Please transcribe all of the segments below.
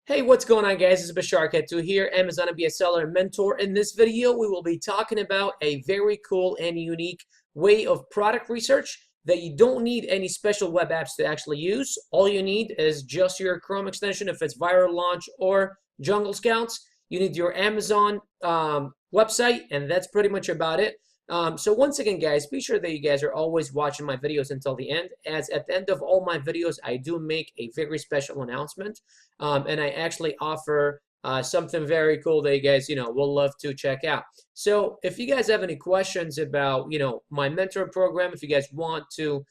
Hey, what's going on, guys? This is Bashar Katu here, Amazon FBA seller and mentor. In this video, we will be talking about a very cool and unique way of product research that you don't need any special web apps to actually use. All you need is just your Chrome extension if it's Viral Launch or Jungle Scouts. You need your Amazon website, and that's pretty much about it. So once again, guys, be sure that you guys are always watching my videos until the end, as at the end of all my videos, I do make a very special announcement, and I actually offer something very cool that you guys, will love to check out. So if you guys have any questions about, my mentor program, if you guys want to,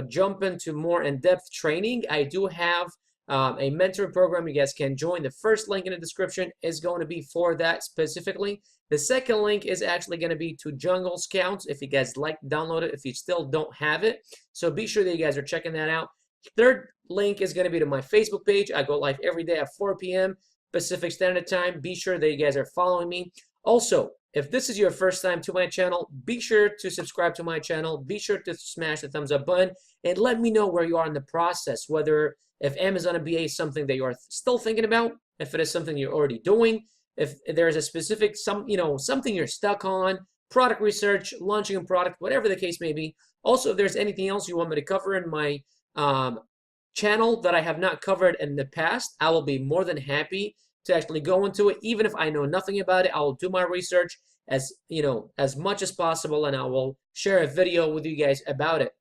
jump into more in-depth training, I do have a mentor program you guys can join. The first link in the description is going to be for that specifically. The second link is actually going to be to Jungle Scouts if you guys like to download it, if you still don't have it. So be sure that you guys are checking that out. Third link is going to be to my Facebook page. I go live every day at 4 p.m. Pacific Standard Time. Be sure that you guys are following me. Also, if this is your first time to my channel, be sure to subscribe to my channel. Be sure to smash the thumbs up button and let me know where you are in the process, whether if Amazon FBA is something that you are still thinking about, if it is something you're already doing, if there's a specific something you're stuck on, product research, launching a product, whatever the case may be. Also, if there's anything else you want me to cover in my channel that I have not covered in the past, I will be more than happy to actually go into it. Even if I know nothing about it, I will do my research as much as possible, and I will share a video with you guys about it.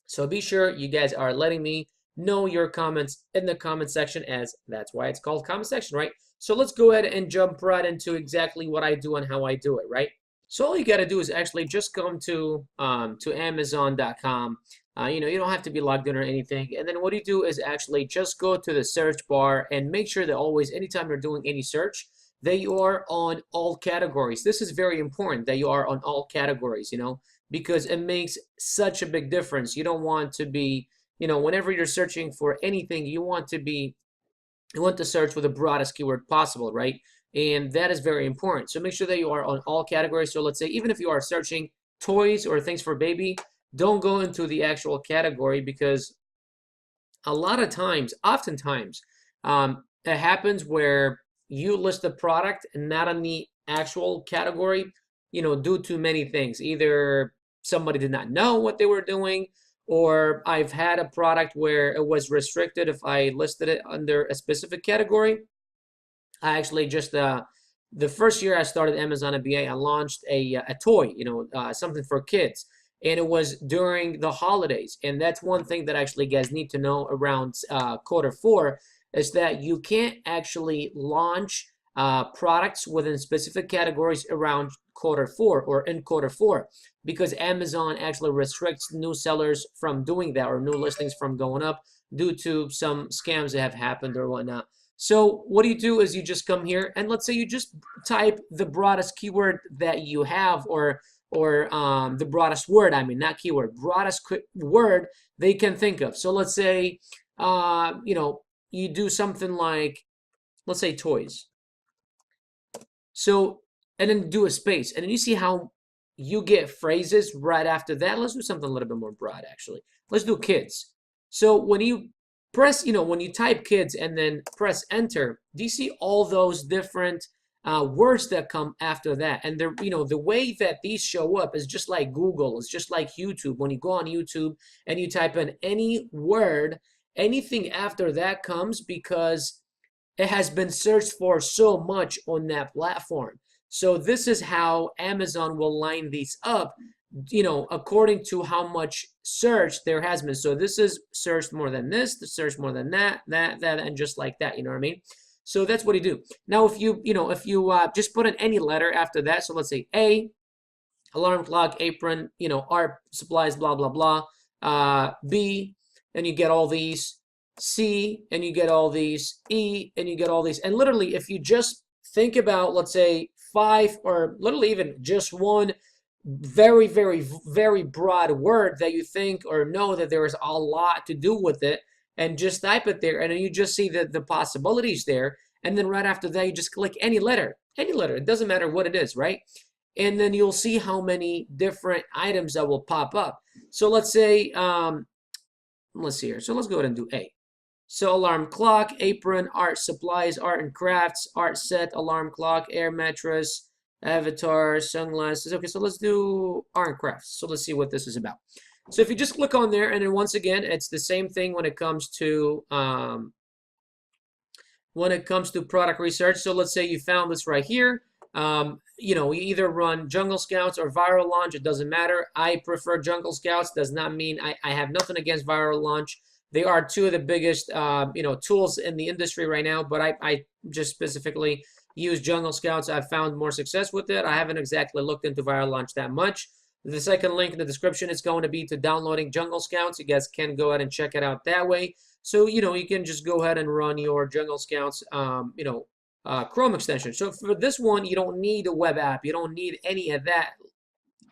So be sure you guys are letting me know your comments in the comment section, as that's why it's called comment section, right? So let's go ahead and jump right into exactly what I do and how I do it, right? So all you got to do is actually just come to Amazon.com. You don't have to be logged in or anything. And then what you do is actually just go to the search bar and make sure that always, anytime you're doing any search, that you are on all categories. This is very important that you are on all categories, because it makes such a big difference. You don't want to be, whenever you're searching for anything, you want to search with the broadest keyword possible, right? And that is very important. So make sure that you are on all categories. So let's say even if you are searching toys or things for baby, don't go into the actual category, because a lot of times, oftentimes, it happens where you list the product and not on the actual category, due to many things. Either somebody did not know what they were doing, or I've had a product where it was restricted if I listed it under a specific category. I actually just the first year I started Amazon FBA, I launched a toy, something for kids, and it was during the holidays. And that's one thing that actually guys need to know around Q4, is that you can't actually launch products within specific categories around Q4 or in Q4, because Amazon actually restricts new sellers from doing that, or new listings from going up, due to some scams that have happened or whatnot. So what you do is you just come here, and let's say you just type the broadest keyword that you have, or the broadest word, not keyword, broadest word they can think of. So let's say you do something like, let's say toys. So, and then do a space, and then you see how you get phrases right after that. Let's do something a little bit more broad, actually. Let's do kids. So when you press, when you type kids and then press enter, do you see all those different words that come after that? And the way that these show up is just like Google. It's just like YouTube. When you go on YouTube and you type in any word, anything after that comes, because it has been searched for so much on that platform. So this is how Amazon will line these up, according to how much search there has been. So this is searched more than this, the search more than that, and just like that, you know what I mean? So that's what you do. Now, if you just put in any letter after that, so let's say A, alarm clock, apron, art supplies, blah, blah, blah, B, and you get all these, C, and you get all these, E, and you get all these. And literally, if you just think about, let's say 5, or literally even just one very, very, very broad word that you think or know that there is a lot to do with it, and just type it there, and then you just see the possibilities there. And then right after that, you just click any letter. It doesn't matter what it is, right? And then you'll see how many different items that will pop up. So let's say, let's see here. So let's go ahead and do A. So alarm clock, apron, art supplies, art and crafts, art set, alarm clock, air mattress, avatar, sunglasses. Okay, so let's do art and crafts. So let's see what this is about. So if you just click on there, and then once again, it's the same thing when it comes to product research. So let's say you found this right here. You know, you either run Jungle Scouts or Viral Launch. It doesn't matter. I prefer Jungle Scouts. Does not mean I have nothing against Viral Launch. They are two of the biggest, you know, tools in the industry right now. But I just specifically use Jungle Scouts. I've found more success with it. I haven't exactly looked into Viral Launch that much. The second link in the description is going to be to downloading Jungle Scouts. You guys can go ahead and check it out that way. So, you know, you can just go ahead and run your Jungle Scouts, you know, Chrome extension. So for this one, you don't need a web app. You don't need any of that.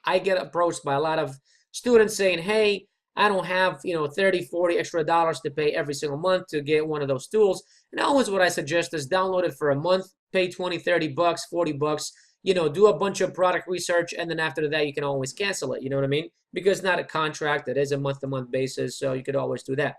I get approached by a lot of students saying, hey, I don't have, you know, 30, 40 extra dollars to pay every single month to get one of those tools. And always what I suggest is download it for a month, pay 20, 30 bucks, 40 bucks, you know, do a bunch of product research, and then after that, you can always cancel it. You know what I mean? Because it's not a contract. It is a month-to-month basis, so you could always do that.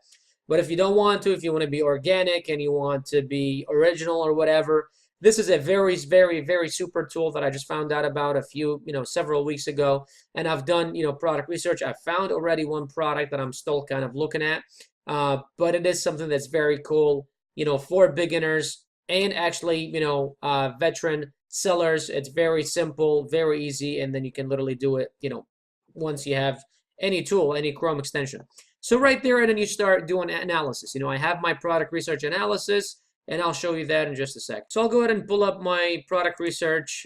But if you don't want to, if you want to be organic and you want to be original or whatever, this is a very, very, very super tool that I just found out about a few, you know, several weeks ago. And I've done, you know, product research. I found already one product that I'm still kind of looking at. But it is something that's very cool, you know, for beginners and actually, you know, veteran sellers. It's very simple, very easy. And then you can literally do it, you know, once you have any tool, any Chrome extension. So right there, and then you start doing analysis. You know, I have my product research analysis, and I'll show you that in just a sec. So I'll go ahead and pull up my product research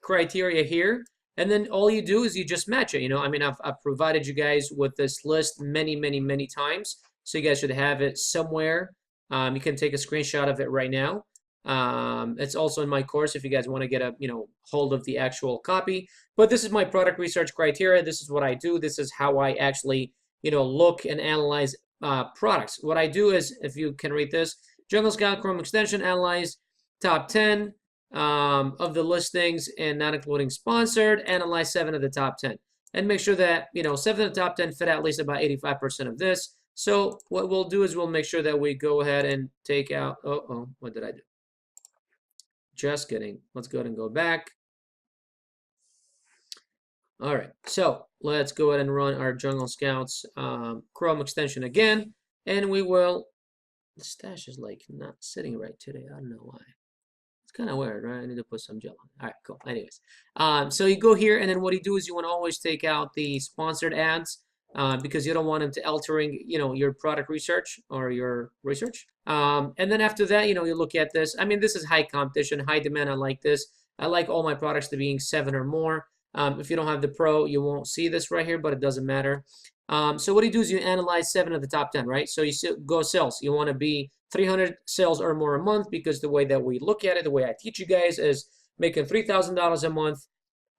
criteria here, and then all you do is you just match it. You know, I mean, I've provided you guys with this list many, many, many times, so you guys should have it somewhere. You can take a screenshot of it right now. It's also in my course if you guys want to get a, you know, hold of the actual copy. But this is my product research criteria. This is what I do. This is how I actually, you know, look and analyze products. What I do is, if you can read this, Jungle Scout Chrome extension, analyze top 10 of the listings and not including sponsored, analyze 7 of the top 10. And make sure that, you know, 7 of the top 10 fit at least about 85% of this. So what we'll do is we'll make sure that we go ahead and take out, what did I do? Just kidding. Let's go ahead and go back. All right, so let's go ahead and run our Jungle Scouts Chrome extension again, and we will. The stash is like not sitting right today. I don't know why. It's kind of weird, right? I need to put some gel on. All right, cool. Anyways, so you go here, and then what you do is you want to always take out the sponsored ads because you don't want them to altering, you know, your product research or your research. And then after that, you know, you look at this. I mean, this is high competition, high demand. I like this. I like all my products to being 7 or more. If you don't have the Pro, you won't see this right here, but it doesn't matter. So what you do is you analyze 7 of the top 10, right? So you go sales. You want to be 300 sales or more a month, because the way that we look at it, the way I teach you guys, is making $3,000 a month,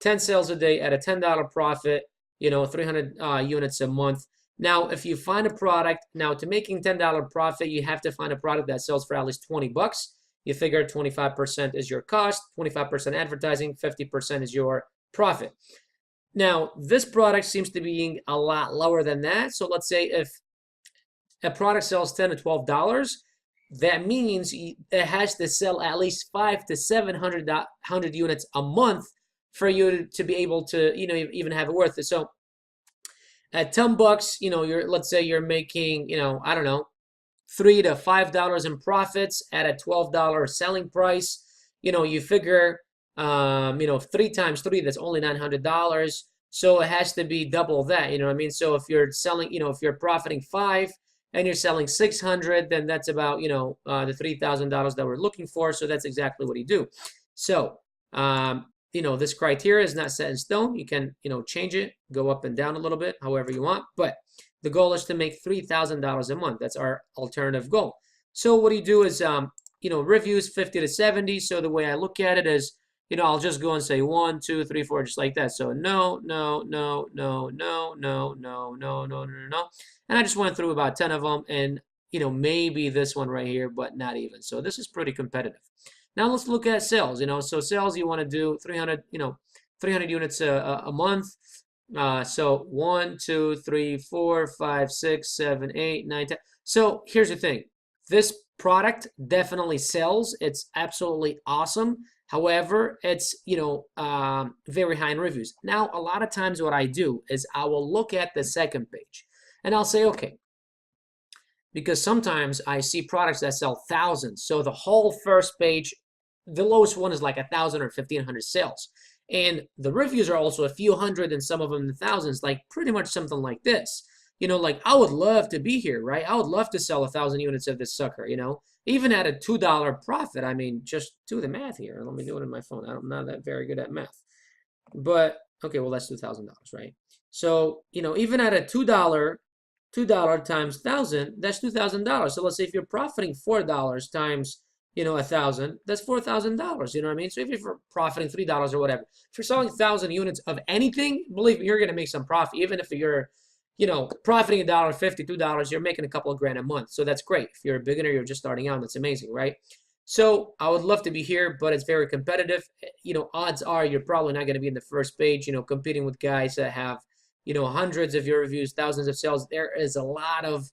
10 sales a day at a $10 profit, you know, 300 units a month. Now, if you find a product, now to making $10 profit, you have to find a product that sells for at least 20 bucks. You figure 25% is your cost, 25% advertising, 50% is your profit. Now, this product seems to be being a lot lower than that. So let's say if a product sells $10 to $12, that means it has to sell at least 500 to 700 units a month for you to be able to, you know, even have it worth it. So at 10 bucks, you know, let's say you're making, you know, I don't know, $3 to $5 in profits at a $12 selling price. You know, you figure, you know, 3 times 3, that's only $900. So it has to be double that, you know what I mean? So if you're selling, you know, if you're profiting 5 and you're selling 600, then that's about, you know, the $3,000 that we're looking for. So that's exactly what you do. So, you know, this criteria is not set in stone. You can, you know, change it, go up and down a little bit, however you want. But the goal is to make $3,000 a month. That's our alternative goal. So what you do is, you know, reviews 50 to 70. So the way I look at it is, you know, I'll just go and say 1, 2, 3, 4, just like that. So no, no, no, no, no, no, no, no, no, no, no. And I just went through about 10 of them, and, you know, maybe this one right here, but not even. So this is pretty competitive. Now let's look at sales. You know, so sales, you want to do 300, you know, 300 units a month. So 1, 2, 3, 4, 5, 6, 7, 8, 9, 10. So here's the thing. This product definitely sells. It's absolutely awesome. However, it's, very high in reviews. Now, a lot of times what I do is I will look at the second page and I'll say, okay, because sometimes I see products that sell thousands. So the whole first page, the lowest one is like 1,000 or 1,500 sales. And the reviews are also a few hundred and some of them in the thousands, like pretty much something like this. Like I would love to be here, right? I would love to sell 1,000 units of this sucker, even at a $2 profit. I mean, just do the math here. Let me do it on my phone. I'm not that very good at math. But, okay, well, that's $2,000, right? So, even at a $2 times 1,000, that's $2,000. So let's say if you're profiting $4 times, 1,000, that's $4,000. You know what I mean? So if you're profiting $3 or whatever, if you're selling 1,000 units of anything, believe me, you're going to make some profit. Even if you're, profiting $1.50, $2, you're making a couple of grand a month. So that's great. If you're a beginner, you're just starting out, that's amazing, right? So I would love to be here, but it's very competitive. Odds are you're probably not going to be in the first page, competing with guys that have, hundreds of your reviews, thousands of sales. There is a lot of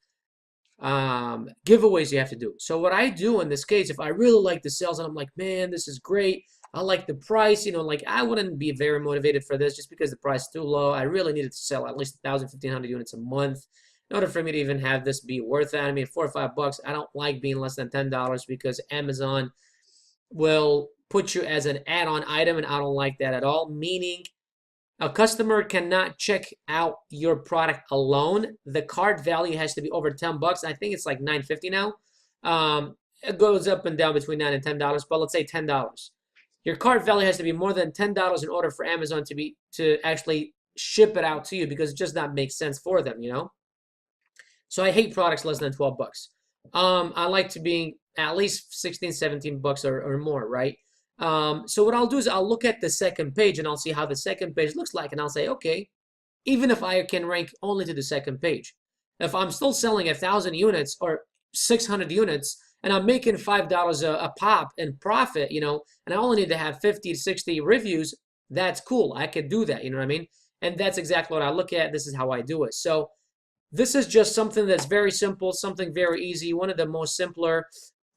giveaways you have to do. So what I do in this case, if I really like the sales and I'm like, man, this is great, I like the price, like I wouldn't be very motivated for this just because the price is too low. I really needed to sell at least 1,000, 1,500 units a month in order for me to even have this be worth it. I mean, $4 or $5, I don't like being less than $10 because Amazon will put you as an add-on item, and I don't like that at all, meaning a customer cannot check out your product alone. The cart value has to be over $10. I think it's like $9.50 now. It goes up and down between $9 and $10, but let's say $10. Your cart value has to be more than $10 in order for Amazon to actually ship it out to you, because it just not make sense for them, So I hate products less than 12 bucks. I like to be at least 16, 17 bucks or more, right? So what I'll do is I'll look at the second page and I'll see how the second page looks like, and I'll say, okay, even if I can rank only to the second page, if I'm still selling 1,000 units or 600 units and I'm making $5 a pop in profit, and I only need to have 50 to 60 reviews, that's cool. I could do that, you know what I mean? And that's exactly what I look at. This is how I do it. So this is just something that's very simple, something very easy, one of the most simpler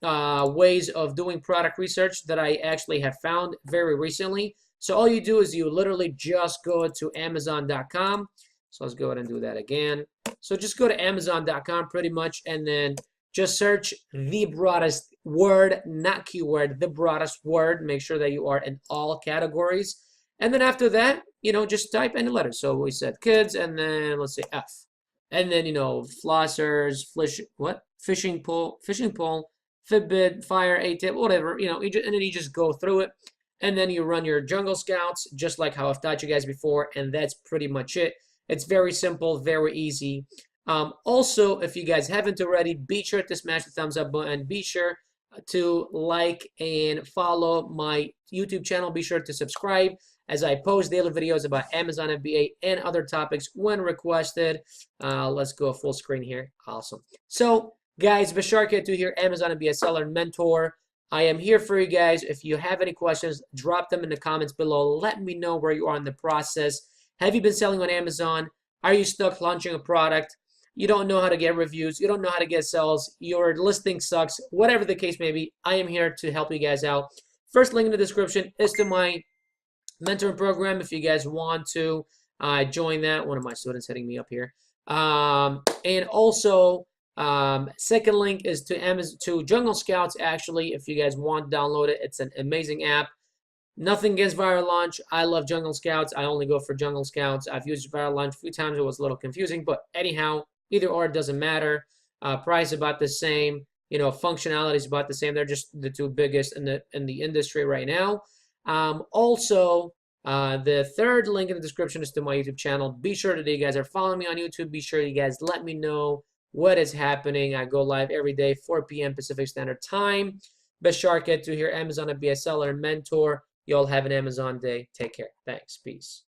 ways of doing product research that I actually have found very recently. So all you do is you literally just go to Amazon.com. So let's go ahead and do that again. So just go to Amazon.com pretty much, and then just search the broadest word, not keyword, the broadest word. Make sure that you are in all categories. And then after that, just type any letter. So we said kids, and then let's say F. And then, flossers, fishing pole, Fitbit, Fire, A-Tip, whatever, and then you just go through it, and then you run your Jungle Scouts, just like how I've taught you guys before, and that's pretty much it. It's very simple, very easy. Also, if you guys haven't already, be sure to smash the thumbs up button. Be sure to like and follow my YouTube channel. Be sure to subscribe, as I post daily videos about Amazon FBA and other topics when requested. Let's go full screen here. Awesome. So, guys, Bashar K2 here, Amazon FBA seller and mentor. I am here for you guys. If you have any questions, drop them in the comments below. Let me know where you are in the process. Have you been selling on Amazon? Are you stuck launching a product? You don't know how to get reviews. You don't know how to get sales. Your listing sucks. Whatever the case may be, I am here to help you guys out. First link in the description is to my mentoring program if you guys want to join that. One of my students hitting me up here. And also, second link is to Jungle Scouts, actually, if you guys want to download it. It's an amazing app. Nothing against Viral Launch. I love Jungle Scouts. I only go for Jungle Scouts. I've used Viral Launch a few times. It was a little confusing, but anyhow, either or, it doesn't matter. Price about the same. Functionality is about the same. They're just the two biggest in the industry right now. Also, the third link in the description is to my YouTube channel. Be sure that you guys are following me on YouTube. Be sure you guys let me know what is happening. I go live every day, 4 p.m. Pacific Standard Time. Bashar K2 here, Amazon FBA seller and mentor. You all have an Amazon day. Take care. Thanks. Peace.